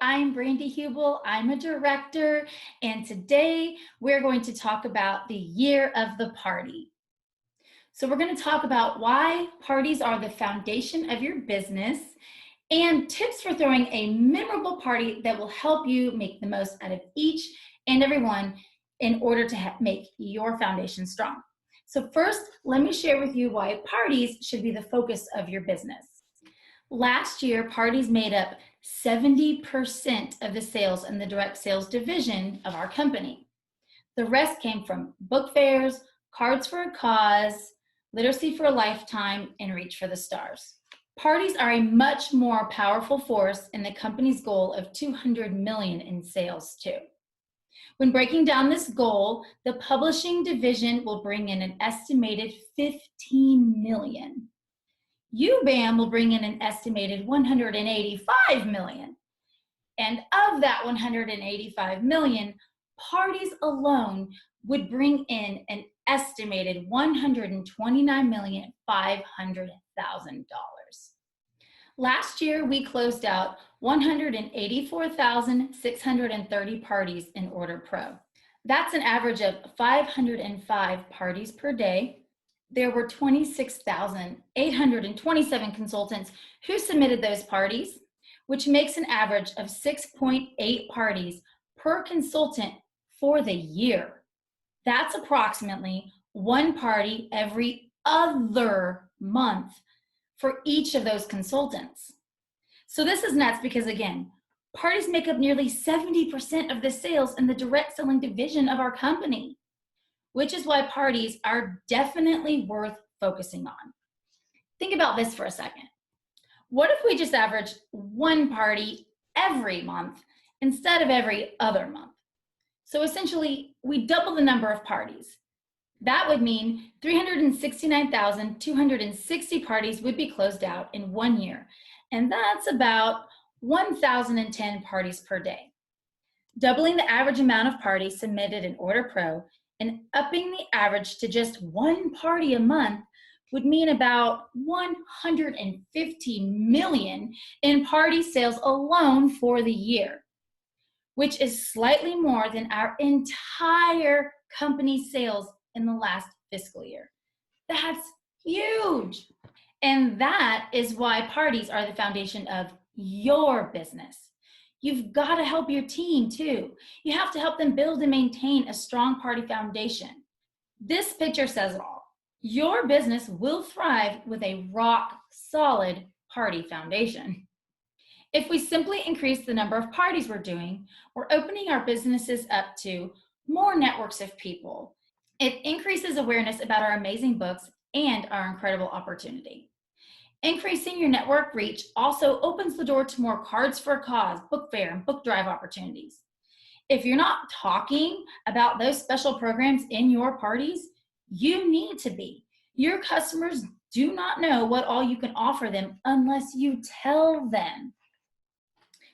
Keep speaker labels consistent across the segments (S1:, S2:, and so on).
S1: I'm Brandie Hubele. I'm a director, and today we're going to talk about the year of the party. So we're going to talk about why parties are the foundation of your business and tips for throwing a memorable party that will help you make the most out of each and every one in order to make your foundation strong. So first, let me share with you why parties should be the focus of your business. Last year, parties made up 70% of the sales in the direct sales division of our company. The rest came from book fairs, cards for a cause, literacy for a lifetime, and reach for the stars. Parties are a much more powerful force in the company's goal of 200 million in sales too. When breaking down this goal, the publishing division will bring in an estimated 15 million. UBAM will bring in an estimated 185 million. And of that 185 million, parties alone would bring in an estimated $129,500,000. Last year, we closed out 184,630 parties in Order Pro. That's an average of 505 parties per day. There were 26,827 consultants who submitted those parties, which makes an average of 6.8 parties per consultant for the year. That's approximately one party every other month for each of those consultants. So this is nuts because, again, parties make up nearly 70% of the sales in the direct selling division of our company, which is why parties are definitely worth focusing on. Think about this for a second. What if we just averaged one party every month instead of every other month? So essentially, we double the number of parties. That would mean 369,260 parties would be closed out in 1 year, and that's about 1,010 parties per day. Doubling the average amount of parties submitted in Order Pro and upping the average to just one party a month would mean about 150 million in party sales alone for the year, which is slightly more than our entire company sales in the last fiscal year. That's huge. And that is why parties are the foundation of your business. You've got to help your team too. You have to help them build and maintain a strong party foundation. This picture says it all. Your business will thrive with a rock solid party foundation. If we simply increase the number of parties we're doing, we're opening our businesses up to more networks of people. It increases awareness about our amazing books and our incredible opportunity. Increasing your network reach also opens the door to more cards for a cause, book fair, and book drive opportunities. If you're not talking about those special programs in your parties, you need to be. Your customers do not know what all you can offer them unless you tell them.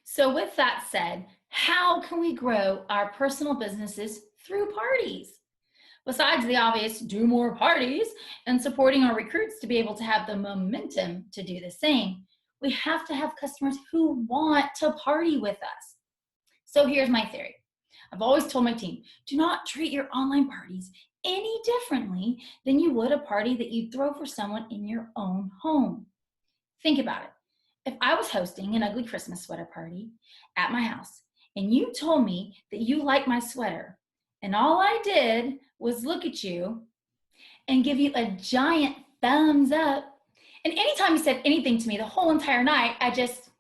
S1: So with that said, how can we grow our personal businesses through parties? Besides the obvious, do more parties and supporting our recruits to be able to have the momentum to do the same, we have to have customers who want to party with us. So here's my theory. I've always told my team, do not treat your online parties any differently than you would a party that you'd throw for someone in your own home. Think about it. If I was hosting an ugly Christmas sweater party at my house and you told me that you like my sweater, and all I did was look at you and give you a giant thumbs up, and anytime you said anything to me the whole entire night, I just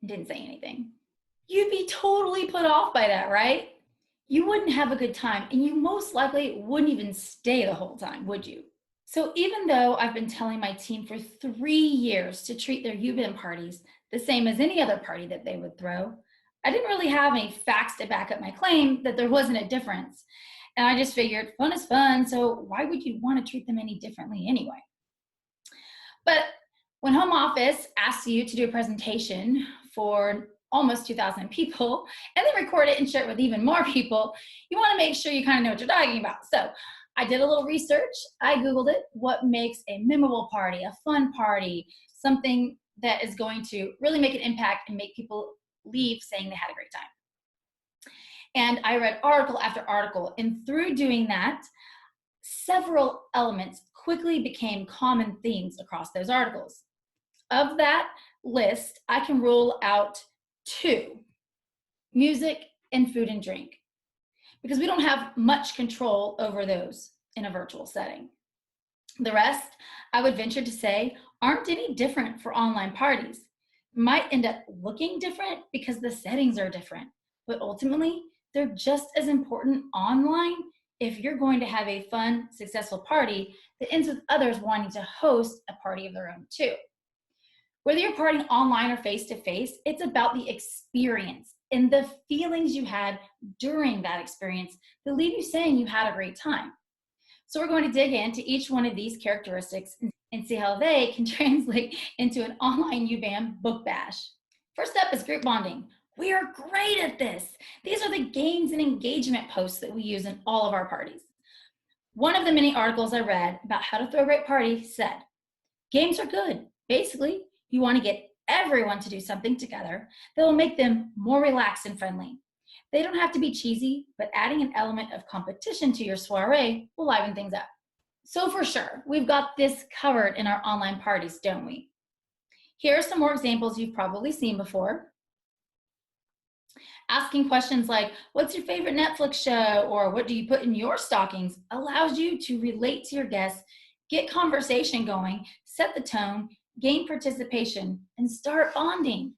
S1: didn't say anything. You'd be totally put off by that, right? You wouldn't have a good time, and you most likely wouldn't even stay the whole time, would you? So even though I've been telling my team for 3 years to treat their UBAM parties the same as any other party that they would throw, I didn't really have any facts to back up my claim that there wasn't a difference. And I just figured fun is fun, so why would you want to treat them any differently anyway? But when home office asks you to do a presentation for almost 2,000 people and then record it and share it with even more people, you want to make sure you kind of know what you're talking about. So I did a little research. I Googled it. What makes a memorable party, a fun party, something that is going to really make an impact and make people leave saying they had a great time. And I read article after article, and through doing that, several elements quickly became common themes across those articles. Of that list, I can rule out 2, music and food and drink, because we don't have much control over those in a virtual setting. The rest, I would venture to say, aren't any different for online parties. Might end up looking different because the settings are different, but ultimately, they're just as important online if you're going to have a fun, successful party that ends with others wanting to host a party of their own too. Whether you're partying online or face-to-face, it's about the experience and the feelings you had during that experience that leave you saying you had a great time. So we're going to dig into each one of these characteristics and see how they can translate into an online UBAM book bash. First up is group bonding. We are great at this. These are the games and engagement posts that we use in all of our parties. One of the many articles I read about how to throw a great party said, games are good. Basically, you want to get everyone to do something together that will make them more relaxed and friendly. They don't have to be cheesy, but adding an element of competition to your soiree will liven things up. So for sure, we've got this covered in our online parties, don't we? Here are some more examples you've probably seen before. Asking questions like, what's your favorite Netflix show? Or what do you put in your stockings? Allows you to relate to your guests, get conversation going, set the tone, gain participation, and start bonding.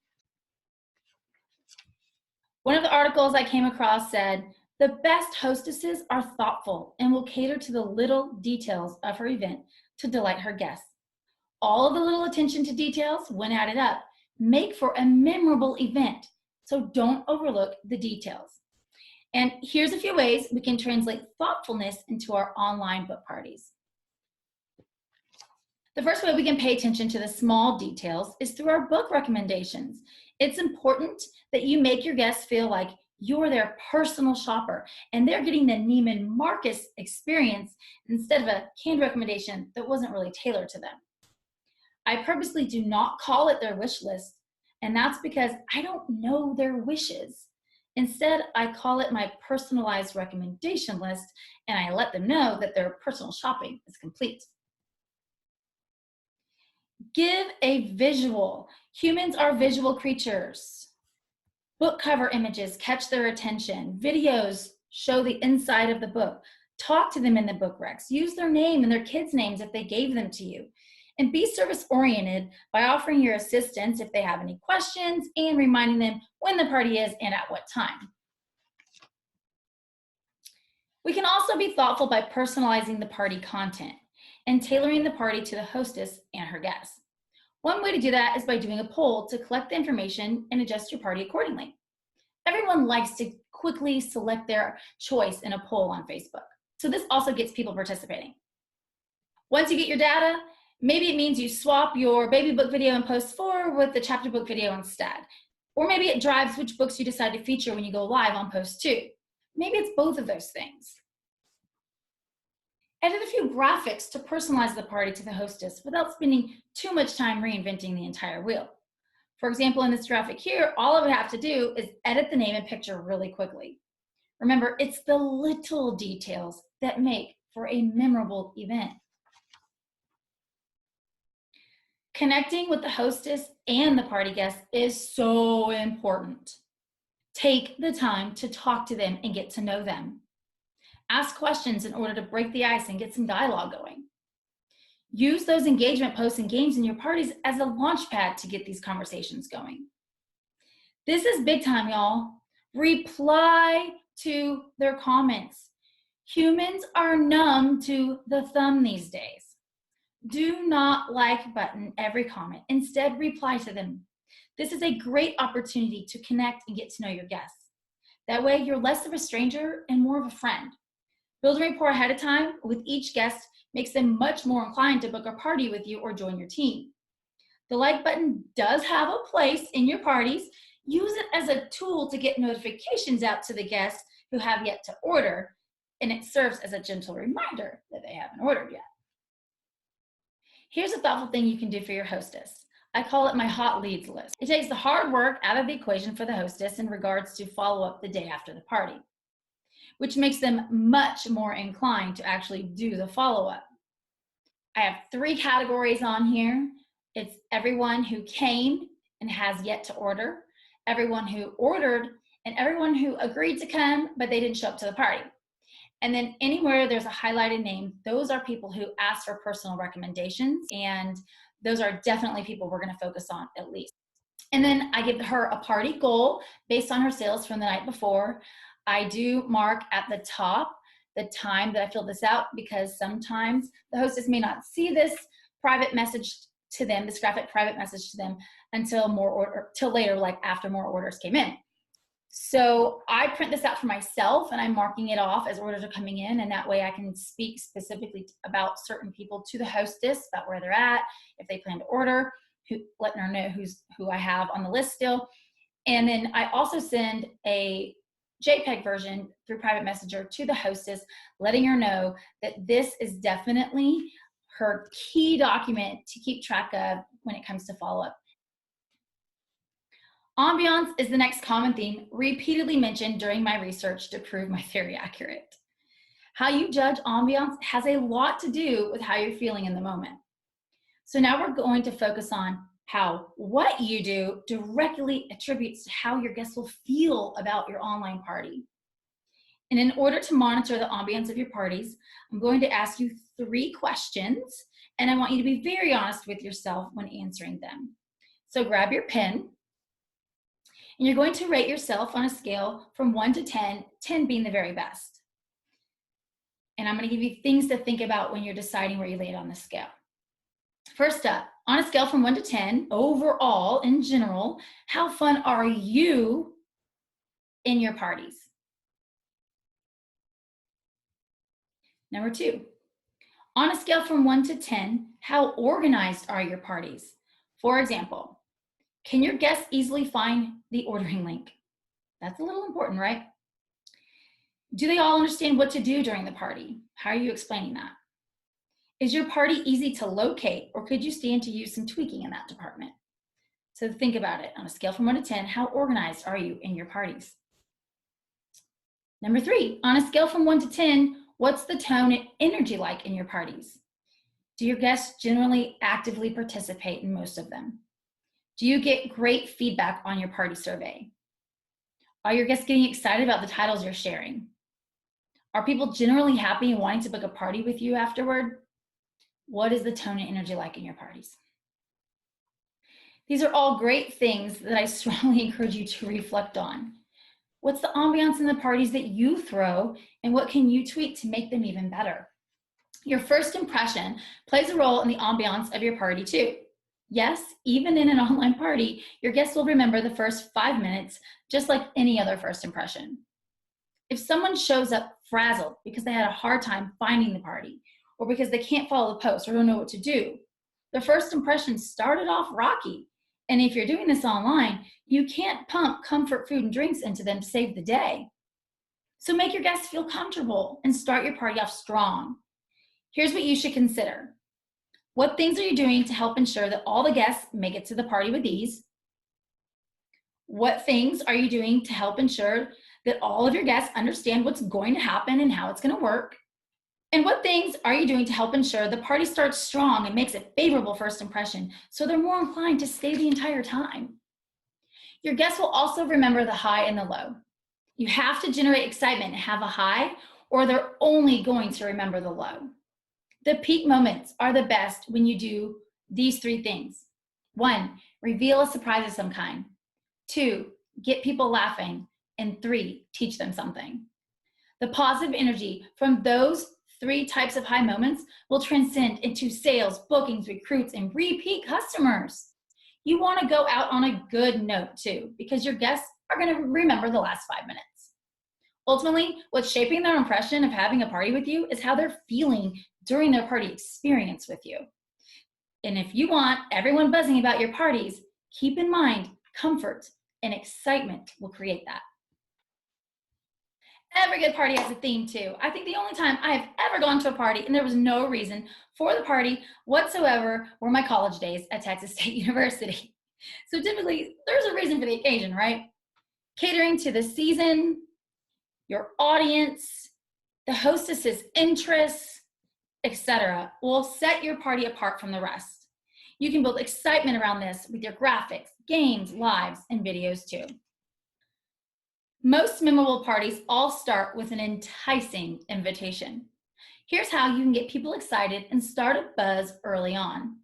S1: One of the articles I came across said, the best hostesses are thoughtful and will cater to the little details of her event to delight her guests. All of the little attention to details, when added up, make for a memorable event. So don't overlook the details. And here's a few ways we can translate thoughtfulness into our online book parties. The first way we can pay attention to the small details is through our book recommendations. It's important that you make your guests feel like you're their personal shopper and they're getting the Neiman Marcus experience instead of a canned recommendation that wasn't really tailored to them. I purposely do not call it their wish list, and that's because I don't know their wishes. Instead, I call it my personalized recommendation list, and I let them know that their personal shopping is complete. Give a visual. Humans are visual creatures. Book cover images catch their attention. Videos show the inside of the book. Talk to them in the book recs. Use their name and their kids' names if they gave them to you. And be service-oriented by offering your assistance if they have any questions and reminding them when the party is and at what time. We can also be thoughtful by personalizing the party content and tailoring the party to the hostess and her guests. One way to do that is by doing a poll to collect the information and adjust your party accordingly. Everyone likes to quickly select their choice in a poll on Facebook. So this also gets people participating. Once you get your data, maybe it means you swap your baby book video in post 4 with the chapter book video instead. Or maybe it drives which books you decide to feature when you go live on post 2. Maybe it's both of those things. Added a few graphics to personalize the party to the hostess without spending too much time reinventing the entire wheel. For example, in this graphic here, all I would have to do is edit the name and picture really quickly. Remember, it's the little details that make for a memorable event. Connecting with the hostess and the party guests is so important. Take the time to talk to them and get to know them. Ask questions in order to break the ice and get some dialogue going. Use those engagement posts and games in your parties as a launch pad to get these conversations going. This is big time, y'all. Reply to their comments. Humans are numb to the thumb these days. Do not like button every comment. Instead, reply to them. This is a great opportunity to connect and get to know your guests. That way, you're less of a stranger and more of a friend. Building rapport ahead of time with each guest makes them much more inclined to book a party with you or join your team. The like button does have a place in your parties. Use it as a tool to get notifications out to the guests who have yet to order, and it serves as a gentle reminder that they haven't ordered yet. Here's a thoughtful thing you can do for your hostess. I call it my hot leads list. It takes the hard work out of the equation for the hostess in regards to follow up the day after the party, which makes them much more inclined to actually do the follow-up. I have 3 categories on here. It's everyone who came and has yet to order, everyone who ordered, and everyone who agreed to come, but they didn't show up to the party. And then anywhere there's a highlighted name, those are people who ask for personal recommendations, and those are definitely people we're gonna focus on at least. And then I give her a party goal based on her sales from the night before. I do mark at the top the time that I filled this out, because sometimes the hostess may not see this private message to them, this graphic private message to them, till later, like after more orders came in. So I print this out for myself, and I'm marking it off as orders are coming in, and that way I can speak specifically about certain people to the hostess about where they're at, if they plan to order, letting her know who I have on the list still. And then I also send a JPEG version through private messenger to the hostess, letting her know that this is definitely her key document to keep track of when it comes to follow-up. Ambiance is the next common theme repeatedly mentioned during my research to prove my theory accurate. How you judge ambiance has a lot to do with how you're feeling in the moment. So now we're going to focus on how what you do directly attributes to how your guests will feel about your online party. And in order to monitor the ambiance of your parties, I'm going to ask you 3 questions, and I want you to be very honest with yourself when answering them. So grab your pen, and you're going to rate yourself on a scale from 1 to 10, 10 being the very best. And I'm going to give you things to think about when you're deciding where you lay it on the scale. First up, on a scale from 1 to 10, overall, in general, how fun are you in your parties? Number 2, on a scale from 1 to 10, how organized are your parties? For example, can your guests easily find the ordering link? That's a little important, right? Do they all understand what to do during the party? How are you explaining that? Is your party easy to locate, or could you stand to use some tweaking in that department? So think about it. On a scale from 1 to 10, how organized are you in your parties? Number 3, on a scale from 1 to 10, what's the tone and energy like in your parties? Do your guests generally actively participate in most of them? Do you get great feedback on your party survey? Are your guests getting excited about the titles you're sharing? Are people generally happy and wanting to book a party with you afterward? What is the tone and energy like in your parties? These are all great things that I strongly encourage you to reflect on. What's the ambiance in the parties that you throw, and what can you tweak to make them even better? Your first impression plays a role in the ambiance of your party too. Yes, even in an online party, your guests will remember the first 5 minutes, just like any other first impression. If someone shows up frazzled because they had a hard time finding the party, or because they can't follow the post or don't know what to do, the first impression started off rocky. And if you're doing this online, you can't pump comfort food and drinks into them to save the day. So make your guests feel comfortable and start your party off strong. Here's what you should consider. What things are you doing to help ensure that all the guests make it to the party with ease? What things are you doing to help ensure that all of your guests understand what's going to happen and how it's going to work? And what things are you doing to help ensure the party starts strong and makes a favorable first impression so they're more inclined to stay the entire time? Your guests will also remember the high and the low. You have to generate excitement and have a high, or they're only going to remember the low. The peak moments are the best when you do these 3 things. 1, reveal a surprise of some kind. 2, get people laughing. And 3, teach them something. The positive energy from those 3 types of high moments will transcend into sales, bookings, recruits, and repeat customers. You want to go out on a good note too, because your guests are going to remember the last 5 minutes. Ultimately, what's shaping their impression of having a party with you is how they're feeling during their party experience with you. And if you want everyone buzzing about your parties, keep in mind comfort and excitement will create that. Every good party has a theme too. I think the only time I have ever gone to a party and there was no reason for the party whatsoever were my college days at Texas State University. So typically there's a reason for the occasion, right? Catering to the season, your audience, the hostess's interests, etc., will set your party apart from the rest. You can build excitement around this with your graphics, games, lives, and videos too. Most memorable parties all start with an enticing invitation. Here's how you can get people excited and start a buzz early on.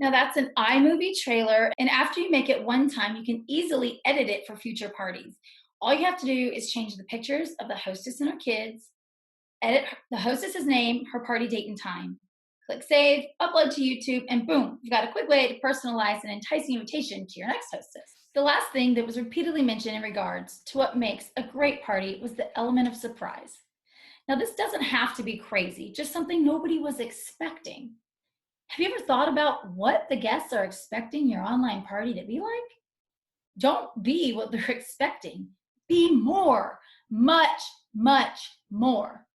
S1: Now that's an iMovie trailer, and after you make it one time, you can easily edit it for future parties. All you have to do is change the pictures of the hostess and her kids, edit the hostess's name, her party date and time. Click save, upload to YouTube, and boom, you've got a quick way to personalize an enticing invitation to your next hostess. The last thing that was repeatedly mentioned in regards to what makes a great party was the element of surprise. Now this doesn't have to be crazy, just something nobody was expecting. Have you ever thought about what the guests are expecting your online party to be like? Don't be what they're expecting. Be more, much, much more.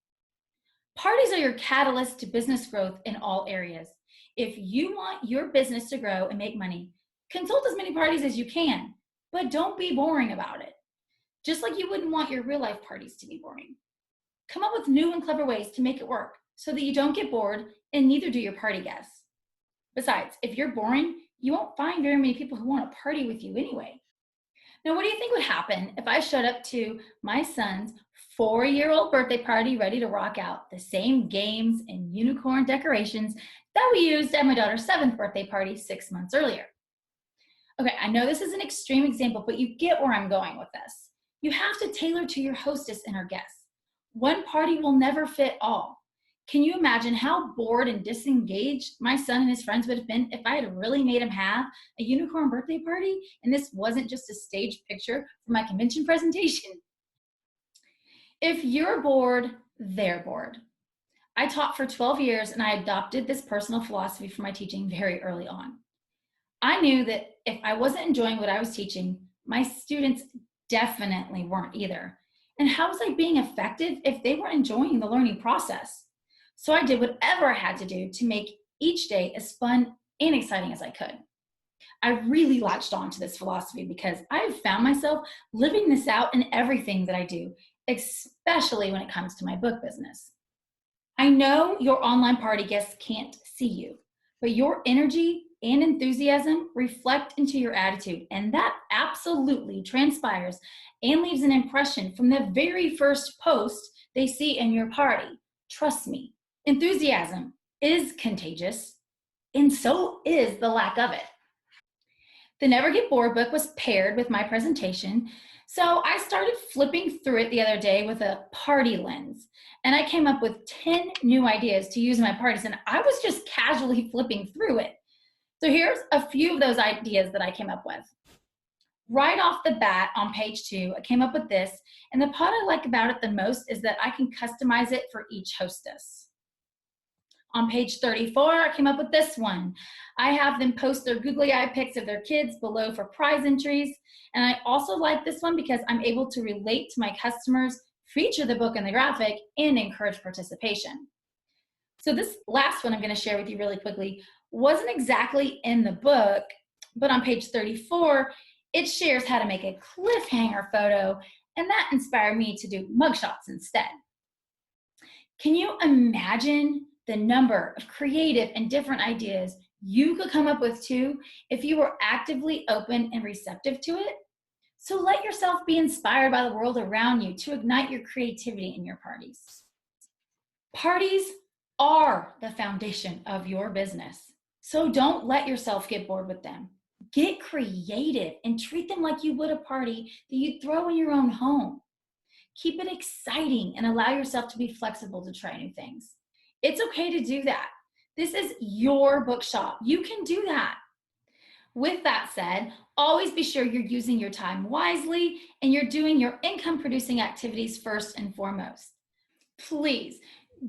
S1: Parties are your catalyst to business growth in all areas. If you want your business to grow and make money, consult as many parties as you can, but don't be boring about it. Just like you wouldn't want your real life parties to be boring. Come up with new and clever ways to make it work so that you don't get bored and neither do your party guests. Besides, if you're boring, you won't find very many people who want to party with you anyway. Now, what do you think would happen if I showed up to my son's 4-year-old birthday party ready to rock out the same games and unicorn decorations that we used at my daughter's 7th birthday party 6 months earlier? Okay, I know this is an extreme example, but you get where I'm going with this. You have to tailor to your hostess and her guests. One party will never fit all. Can you imagine how bored and disengaged my son and his friends would have been if I had really made him have a unicorn birthday party and this wasn't just a staged picture for my convention presentation? If you're bored, they're bored. I taught for 12 years and I adopted this personal philosophy for my teaching very early on. I knew that if I wasn't enjoying what I was teaching, my students definitely weren't either. And how was I being effective if they weren't enjoying the learning process? So I did whatever I had to do to make each day as fun and exciting as I could. I really latched on to this philosophy because I have found myself living this out in everything that I do, especially when it comes to my book business. I know your online party guests can't see you, but your energy and enthusiasm reflect into your attitude, and that absolutely transpires and leaves an impression from the very first post they see in your party. Trust me. Enthusiasm is contagious, and so is the lack of it. The Never Get Bored book was paired with my presentation, so I started flipping through it the other day with a party lens, and I came up with 10 new ideas to use in my parties, and I was just casually flipping through it. So here's a few of those ideas that I came up with. Right off the bat on page 2, I came up with this, and the part I like about it the most is that I can customize it for each hostess. On page 34, I came up with this one. I have them post their googly eye pics of their kids below for prize entries. And I also like this one because I'm able to relate to my customers, feature the book in the graphic, and encourage participation. So this last one I'm going to share with you really quickly wasn't exactly in the book, but on page 34, it shares how to make a cliffhanger photo, and that inspired me to do mugshots instead. Can you imagine the number of creative and different ideas you could come up with too if you were actively open and receptive to it? So let yourself be inspired by the world around you to ignite your creativity in your parties. Parties are the foundation of your business, so don't let yourself get bored with them. Get creative and treat them like you would a party that you'd throw in your own home. Keep it exciting and allow yourself to be flexible to try new things. It's okay to do that. This is your bookshop. You can do that. With that said, always be sure you're using your time wisely and you're doing your income producing activities first and foremost. Please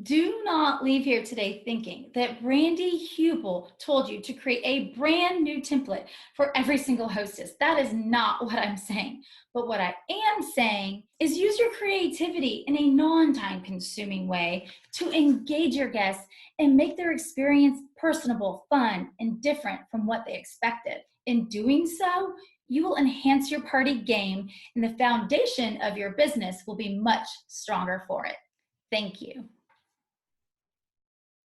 S1: do not leave here today thinking that Brandie Hubele told you to create a brand new template for every single hostess. That is not what I'm saying. But what I am saying is use your creativity in a non-time consuming way to engage your guests and make their experience personable, fun, and different from what they expected. In doing so, you will enhance your party game and the foundation of your business will be much stronger for it. Thank you.